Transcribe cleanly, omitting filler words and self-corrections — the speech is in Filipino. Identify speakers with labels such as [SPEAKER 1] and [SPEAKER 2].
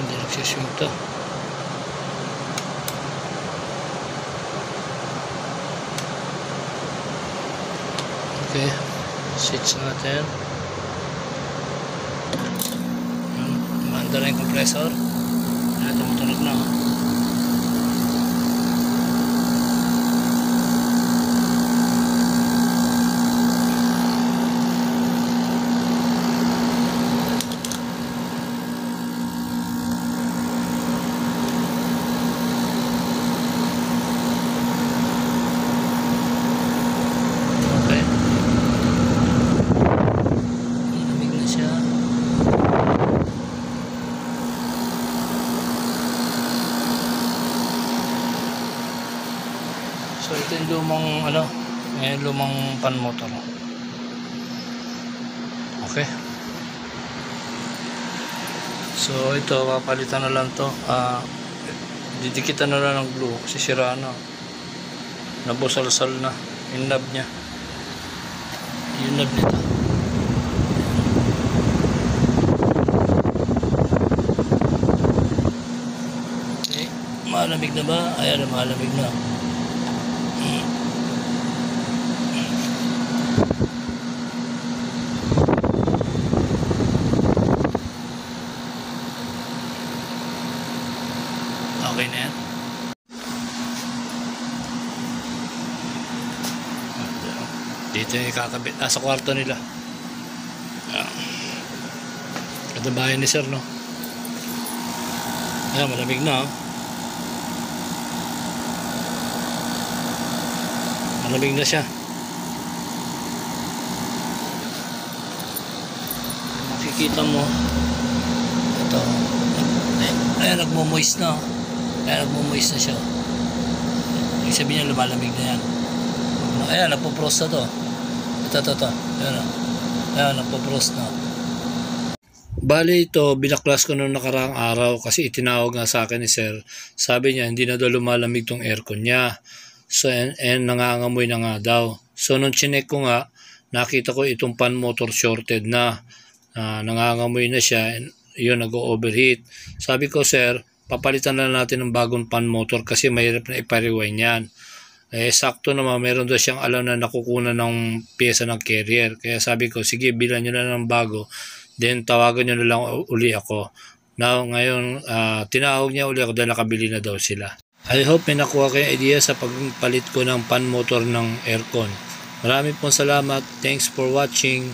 [SPEAKER 1] Hindi nagsiswing to. Okay, switch natin. Manda na yung compressor. Tumutunog na. So ito yung lumang lumang pan motor. Okay. So ito papalitan na lang to. Didikitan na lang ng glue kasi sira na. Nabusalsal na yung knob niya. Yung knob nito. Okay. Malamig na ba? Ayan, malamig na. Okay na yan. Dito yung ikakabit. Sa kwarto nila. Ito bahay ni sir, no? Ayan, malamig na. Malamig na siya. Makikita mo. Ito. Ayan, nagmo-moist na. Kaya nagmo-moist na siya. Ibig sabihin niya lumalamig na yan. Ayan, nagpo-frost na to. Ito. Ayan, nagpo-frost na. Bali ito, binaklas ko noong nakaraang araw kasi itinawag nga sa akin ni sir. Sabi niya, hindi na daw lumalamig tong aircon niya. So, and nangangamoy na nga daw. So, nung chinek ko nga, nakita ko itong pan motor shorted na. Nangangamoy na siya. And yun, nag-overheat. Sabi ko, sir, papalitan na natin ng bagong pan motor kasi mahirap na ipa-rewind yan. Sakto naman, meron daw siyang alam na nakukunan ng pyesa ng carrier. Kaya sabi ko, sige, bilan nyo na ng bago. Then, tawagan nyo na lang uli ako. Now, ngayon, tinawag niya uli ako dahil nakabili na daw sila. I hope may nakuha kayong idea sa pagpalit ko ng pan motor ng aircon. Maraming pong salamat. Thanks for watching.